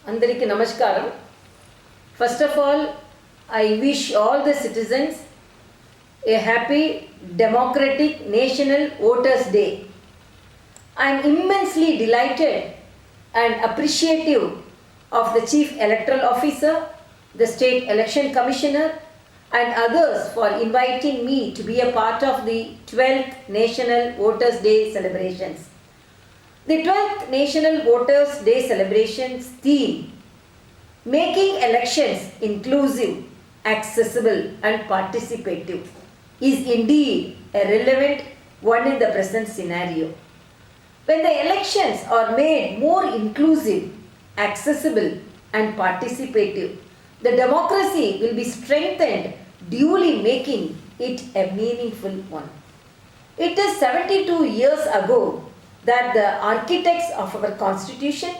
Andariki Namaskaram. First of all, I wish all the citizens a happy democratic national voters day. I am immensely delighted and appreciative of the Chief Electoral Officer, the State Election Commissioner and others for inviting me to be a part of the 12th National Voters Day celebrations. The 12th National Voters Day celebrations theme, making elections inclusive, accessible and participative, is indeed a relevant one in the present scenario. When the elections are made more inclusive, accessible and participative, the democracy will be strengthened, duly making it a meaningful one. It is 72 years ago that the architects of our constitution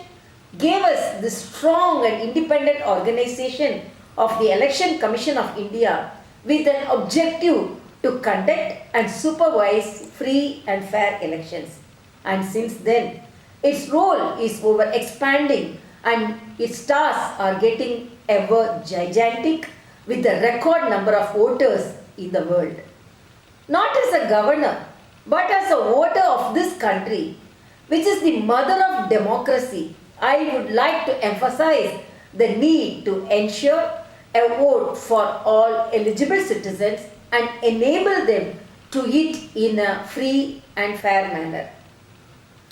gave us the strong and independent organization of the Election Commission of India with an objective to conduct and supervise free and fair elections. And since then, its role is over expanding and its tasks are getting ever gigantic with the record number of voters in the world. Not as a governor, but as a voter of this country, which is the mother of democracy, I would like to emphasize the need to ensure a vote for all eligible citizens and enable them to it in a free and fair manner.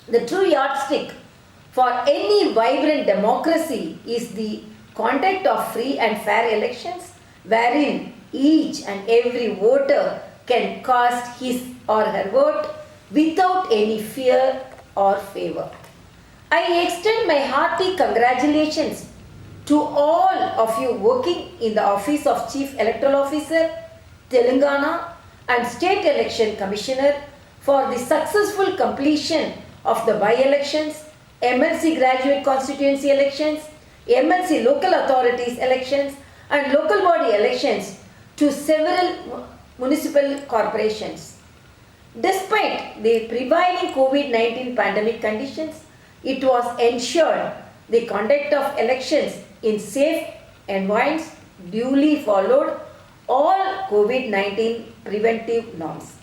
The true yardstick for any vibrant democracy is the conduct of free and fair elections, wherein each and every voter can cast his or her vote without any fear or favor. I extend my hearty congratulations to all of you working in the office of Chief Electoral Officer, Telangana and State Election Commissioner for the successful completion of the by-elections, MLC graduate constituency elections, MLC local authorities elections and local body elections to several municipal corporations. Despite the prevailing COVID-19 pandemic conditions, it was ensured the conduct of elections in safe environments duly followed all COVID-19 preventive norms.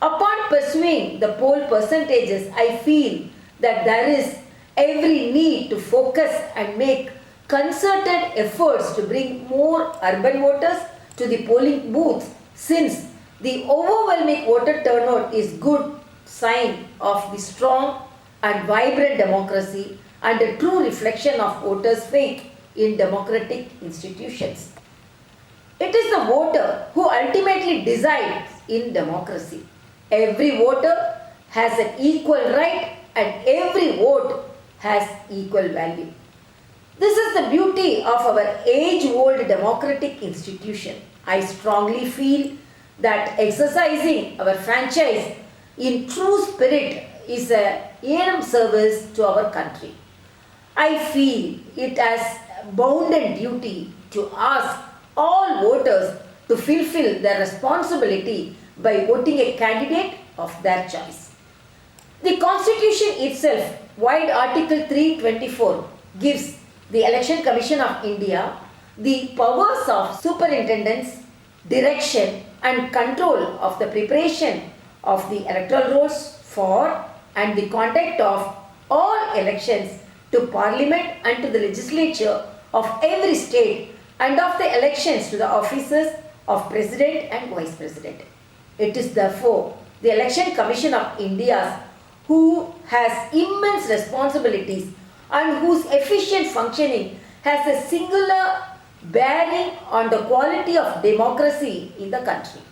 Upon pursuing the poll percentages, I feel that there is every need to focus and make concerted efforts to bring more urban voters to the polling booths, since the overwhelming voter turnout is good sign of the strong and vibrant democracy and a true reflection of voters' faith in democratic institutions. It is the voter who ultimately decides in democracy. Every voter has an equal right and every vote has equal value. This is the beauty of our age-old democratic institution. I strongly feel that exercising our franchise in true spirit is a yearning service to our country. I feel it as bounden duty to ask all voters to fulfill their responsibility by voting a candidate of their choice. The Constitution itself, via Article 324, gives the Election Commission of India the powers of superintendence, direction and control of the preparation of the electoral rolls for and the conduct of all elections to Parliament and to the legislature of every state and of the elections to the offices of President and Vice President. It is therefore the Election Commission of India who has immense responsibilities and whose efficient functioning has a singular bearing on the quality of democracy in the country.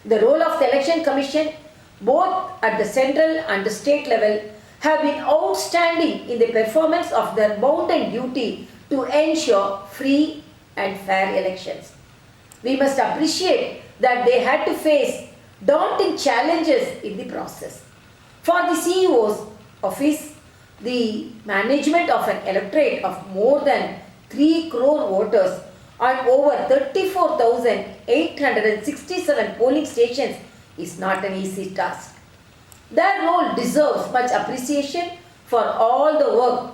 The role of the Election Commission, both at the central and the state level, have been outstanding in the performance of their bounden duty to ensure free and fair elections. We must appreciate that they had to face daunting challenges in the process. For the CEO's office, the management of an electorate of more than 3 crore voters and over 34,867 polling stations is not an easy task. Their role deserves much appreciation for all the work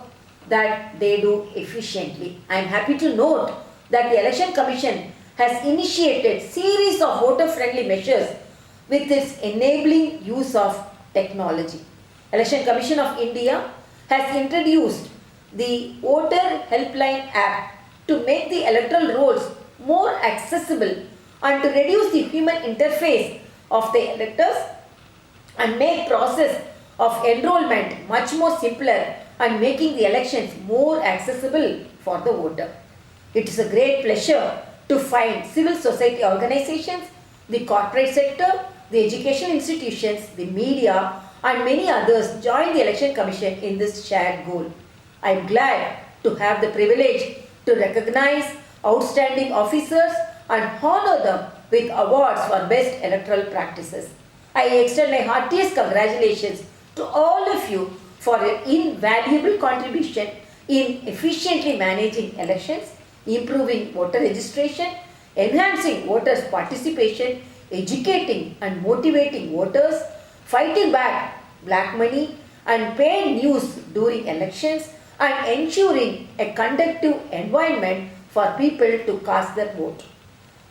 that they do efficiently. I am happy to note that the Election Commission has initiated series of voter-friendly measures with its enabling use of technology. Election Commission of India has introduced the Voter Helpline app to make the electoral rolls more accessible and to reduce the human interface of the electors and make process of enrollment much more simpler and making the elections more accessible for the voter. It is a great pleasure to find civil society organizations, the corporate sector, the education institutions, the media and many others join the Election Commission in this shared goal. I am glad to have the privilege to recognize outstanding officers and honor them with awards for best electoral practices. I extend my heartiest congratulations to all of you for your invaluable contribution in efficiently managing elections, improving voter registration, enhancing voters' participation, educating and motivating voters, fighting back black money and paid news during elections, and ensuring a conducive environment for people to cast their vote.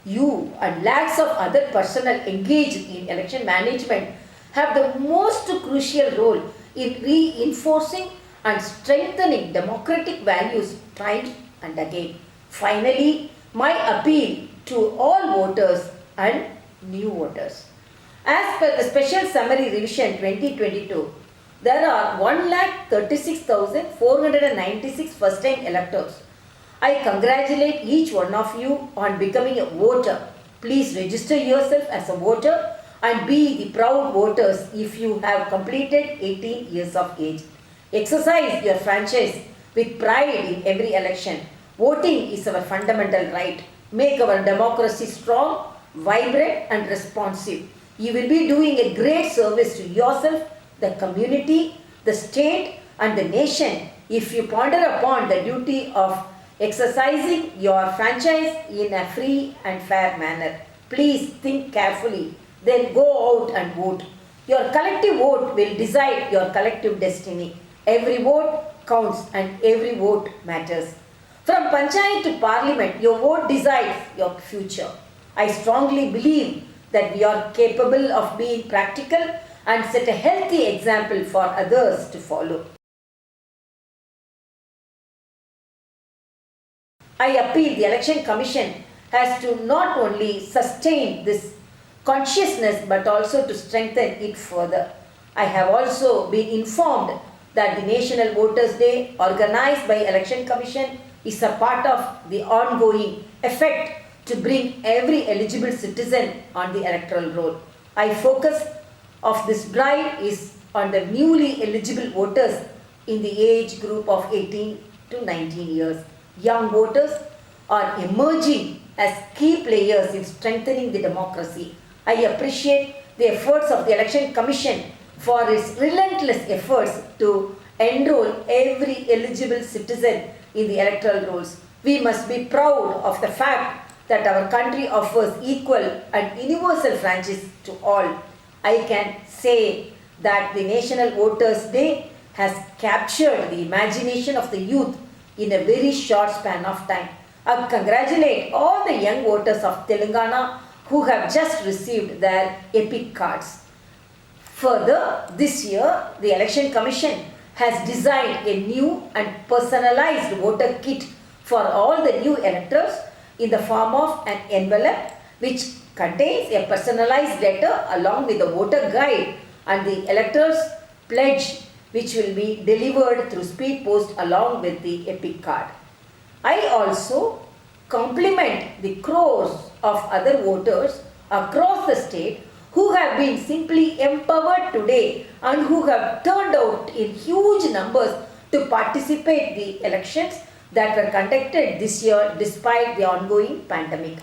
You and lakhs of other personnel engaged in election management have the most crucial role in reinforcing and strengthening democratic values time and again. Finally, my appeal to all voters and new voters. As per the Special Summary Revision 2022, there are 1,36,496 first-time electors. I congratulate each one of you on becoming a voter. Please register yourself as a voter and be the proud voters if you have completed 18 years of age. Exercise your franchise with pride in every election. Voting is our fundamental right. Make our democracy strong, vibrant and responsive. You will be doing a great service to yourself, the community, the state and the nation if you ponder upon the duty of exercising your franchise in a free and fair manner. Please think carefully, then go out and vote. Your collective vote will decide your collective destiny. Every vote counts and every vote matters. From Panchayat to Parliament, your vote decides your future. I strongly believe that we are capable of being practical and set a healthy example for others to follow. I appeal the Election Commission has to not only sustain this consciousness but also to strengthen it further. I have also been informed that the National Voters' Day organized by Election Commission is a part of the ongoing effort to bring every eligible citizen on the electoral roll. I focus of this drive is on the newly eligible voters in the age group of 18 to 19 years. Young voters are emerging as key players in strengthening the democracy. I appreciate the efforts of the Election Commission for its relentless efforts to enroll every eligible citizen in the electoral rolls. We must be proud of the fact that our country offers equal and universal franchise to all. I can say that the National Voters' Day has captured the imagination of the youth in a very short span of time. I congratulate all the young voters of Telangana who have just received their epic cards. Further, this year, the Election Commission has designed a new and personalized voter kit for all the new electors in the form of an envelope which contains a personalized letter along with the voter guide and the elector's pledge which will be delivered through speed post along with the epic card. I also compliment the crores of other voters across the state who have been simply empowered today and who have turned out in huge numbers to participate in the elections that were conducted this year despite the ongoing pandemic.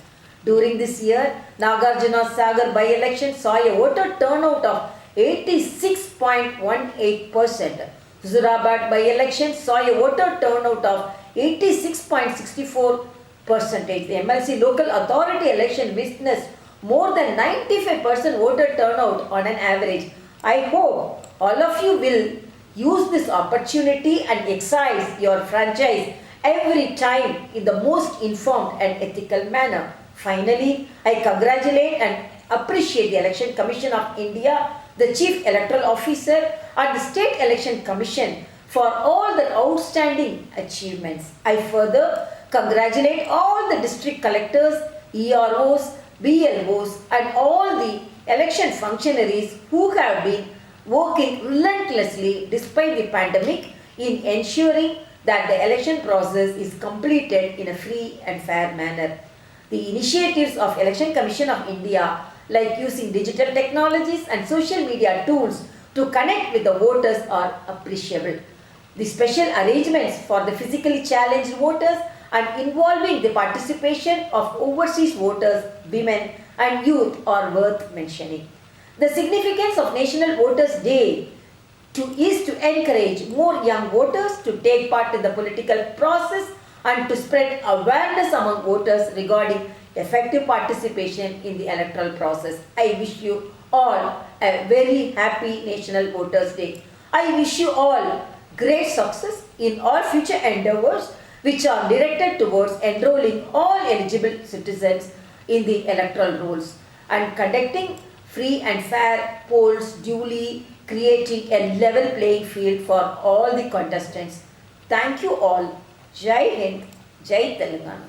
During this year, Nagarjuna Sagar by-election saw a voter turnout of 86.18%. Huzurabad by-election saw a voter turnout of 86.64%. The MLC local authority election witnessed more than 95% voter turnout on an average. I hope all of you will use this opportunity and exercise your franchise every time in the most informed and ethical manner. Finally, I congratulate and appreciate the Election Commission of India, the Chief Electoral Officer and the State Election Commission for all their outstanding achievements. I further congratulate all the district collectors, EROs, BLOs and all the election functionaries who have been working relentlessly despite the pandemic in ensuring that the election process is completed in a free and fair manner. The initiatives of Election Commission of India, like using digital technologies and social media tools to connect with the voters, are appreciable. The special arrangements for the physically challenged voters and involving the participation of overseas voters, women and youth are worth mentioning. The significance of National Voters' Day is to encourage more young voters to take part in the political process and to spread awareness among voters regarding effective participation in the electoral process. I wish you all a very happy National Voters' Day. I wish you all great success in all future endeavors which are directed towards enrolling all eligible citizens in the electoral rolls and conducting free and fair polls, duly creating a level playing field for all the contestants. Thank you all. Jai Hind, Jai Telangana.